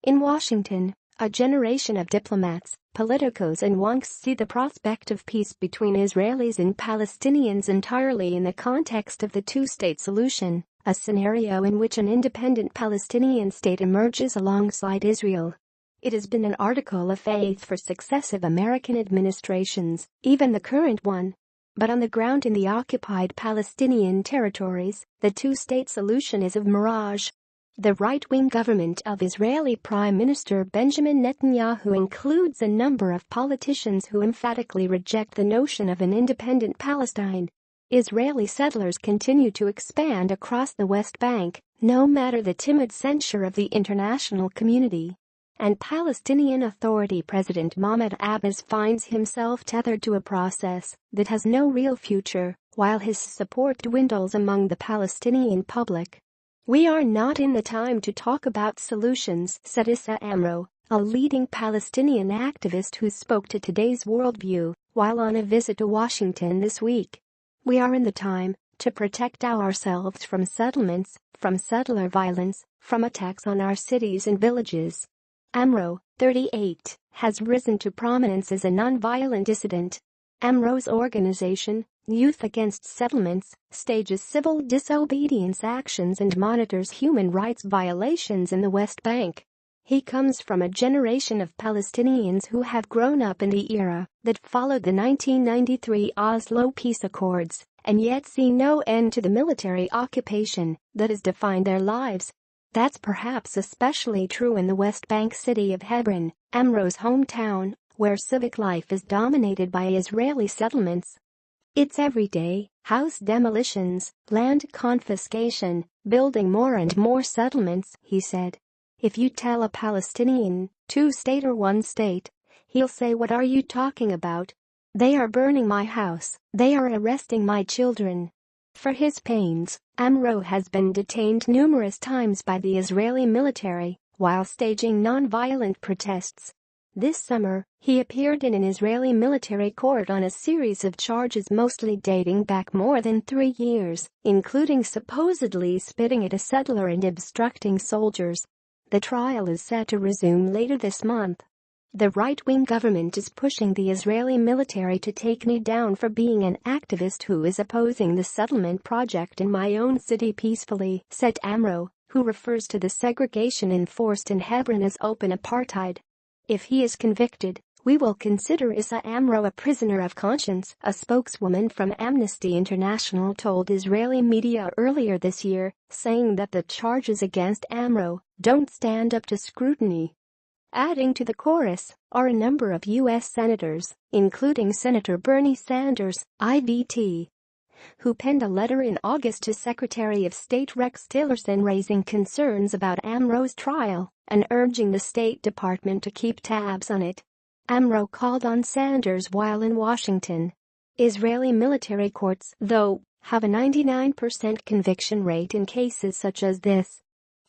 In Washington, a generation of diplomats, politicos and wonks see the prospect of peace between Israelis and Palestinians entirely in the context of the two-state solution, a scenario in which an independent Palestinian state emerges alongside Israel. It has been an article of faith for successive American administrations, even the current one. But on the ground in the occupied Palestinian territories, the two-state solution is a mirage. The right-wing government of Israeli Prime Minister Benjamin Netanyahu includes a number of politicians who emphatically reject the notion of an independent Palestine. Israeli settlers continue to expand across the West Bank, no matter the timid censure of the international community. And Palestinian Authority President Mahmoud Abbas finds himself tethered to a process that has no real future, while his support dwindles among the Palestinian public. "We are not in the time to talk about solutions," said Issa Amro, a leading Palestinian activist who spoke to Today's Worldview while on a visit to Washington this week. "We are in the time to protect ourselves from settlements, from settler violence, from attacks on our cities and villages." Amro, 38, has risen to prominence as a nonviolent dissident. Amro's organization, Youth Against Settlements, stages civil disobedience actions and monitors human rights violations in the West Bank. He comes from a generation of Palestinians who have grown up in the era that followed the 1993 Oslo Peace Accords and yet see no end to the military occupation that has defined their lives. That's perhaps especially true in the West Bank city of Hebron, Amro's hometown, where civic life is dominated by Israeli settlements. "It's every day, house demolitions, land confiscation, building more and more settlements," he said. "If you tell a Palestinian, two-state or one state, he'll say, 'What are you talking about? They are burning my house, they are arresting my children.'" For his pains, Amro has been detained numerous times by the Israeli military while staging non-violent protests. This summer, he appeared in an Israeli military court on a series of charges mostly dating back more than 3 years, including supposedly spitting at a settler and obstructing soldiers. The trial is set to resume later this month. The right-wing government is pushing the Israeli military to take me down for being an activist who is opposing the settlement project in my own city peacefully, said Amro, who refers to the segregation enforced in Hebron as open apartheid. "If he is convicted, we will consider Issa Amro a prisoner of conscience," a spokeswoman from Amnesty International told Israeli media earlier this year, saying that the charges against Amro don't stand up to scrutiny. Adding to the chorus are a number of U.S. senators, including Senator Bernie Sanders, IVT, who penned a letter in August to Secretary of State Rex Tillerson raising concerns about Amro's trial and urging the State Department to keep tabs on it. Amro called on Sanders while in Washington. Israeli military courts, though, have a 99% conviction rate in cases such as this.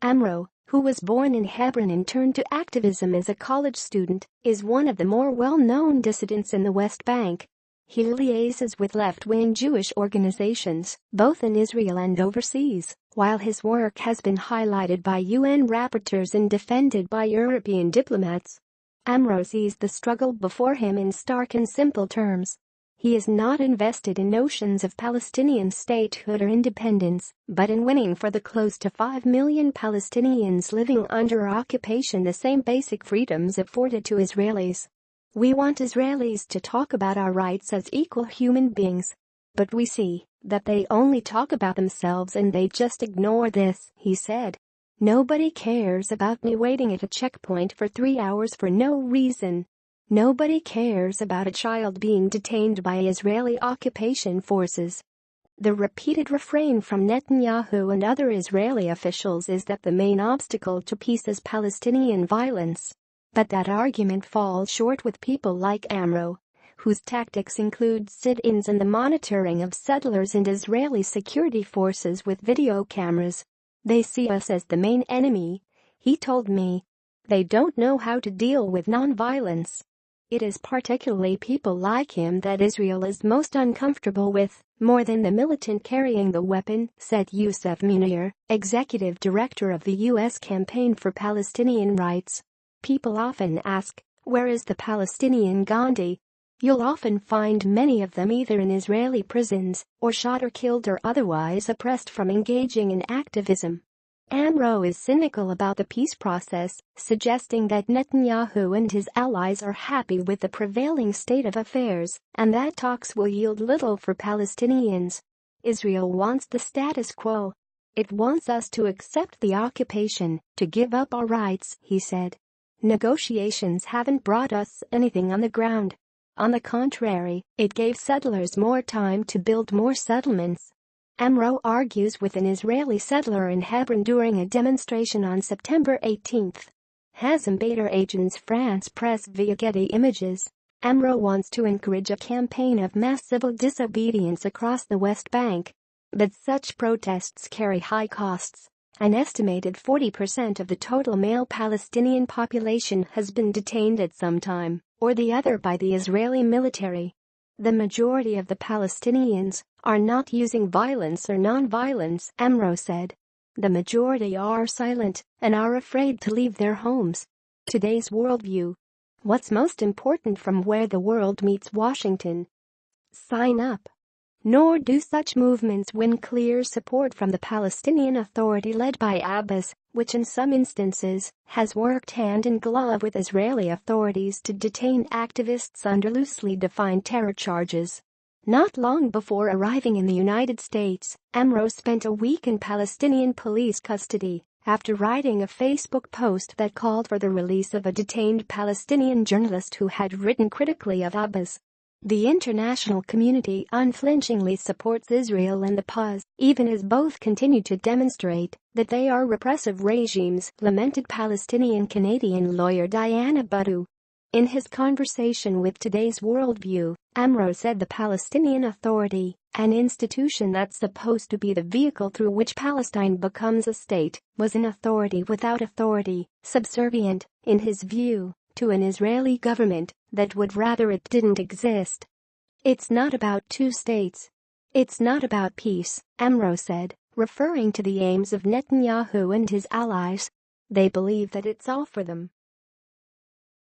Amro, who was born in Hebron and turned to activism as a college student, is one of the more well-known dissidents in the West Bank. He liaises with left-wing Jewish organizations, both in Israel and overseas, while his work has been highlighted by UN rapporteurs and defended by European diplomats. Amro sees the struggle before him in stark and simple terms. He is not invested in notions of Palestinian statehood or independence, but in winning for the close to 5 million Palestinians living under occupation the same basic freedoms afforded to Israelis. "We want Israelis to talk about our rights as equal human beings. But we see that they only talk about themselves and they just ignore this," he said. "Nobody cares about me waiting at a checkpoint for 3 hours for no reason. Nobody cares about a child being detained by Israeli occupation forces." The repeated refrain from Netanyahu and other Israeli officials is that the main obstacle to peace is Palestinian violence. But that argument falls short with people like Amro, whose tactics include sit-ins and the monitoring of settlers and Israeli security forces with video cameras. "They see us as the main enemy," he told me. "They don't know how to deal with non-violence." It is particularly people like him that Israel is most uncomfortable with, more than the militant carrying the weapon, said Youssef Munir, executive director of the U.S. Campaign for Palestinian Rights. People often ask, where is the Palestinian Gandhi? You'll often find many of them either in Israeli prisons or shot or killed or otherwise oppressed from engaging in activism. Amro is cynical about the peace process, suggesting that Netanyahu and his allies are happy with the prevailing state of affairs and that talks will yield little for Palestinians. Israel wants the status quo. It wants us to accept the occupation, to give up our rights, he said. Negotiations haven't brought us anything on the ground. On the contrary, it gave settlers more time to build more settlements. Amro argues with an Israeli settler in Hebron during a demonstration on September 18. Hazem Bader Agence France Presse via Getty Images. Amro wants to encourage a campaign of mass civil disobedience across the West Bank. But such protests carry high costs. An estimated 40% of the total male Palestinian population has been detained at some time or the other by the Israeli military. The majority of the Palestinians are not using violence or non-violence, Amro said. The majority are silent and are afraid to leave their homes. Today's worldview. What's most important from where the world meets Washington? Sign up. Nor do such movements win clear support from the Palestinian Authority led by Abbas, which in some instances has worked hand in glove with Israeli authorities to detain activists under loosely defined terror charges. Not long before arriving in the United States, Amro spent a week in Palestinian police custody after writing a Facebook post that called for the release of a detained Palestinian journalist who had written critically of Abbas. The international community unflinchingly supports Israel and the pause, even as both continue to demonstrate that they are repressive regimes, lamented Palestinian-Canadian lawyer Diana Buddu. In his conversation with Today's Worldview, Amro said the Palestinian Authority, an institution that's supposed to be the vehicle through which Palestine becomes a state, was an authority without authority, subservient, in his view, to an Israeli government that would rather it didn't exist. It's not about two states. It's not about peace, Amro said, referring to the aims of Netanyahu and his allies. They believe that it's all for them.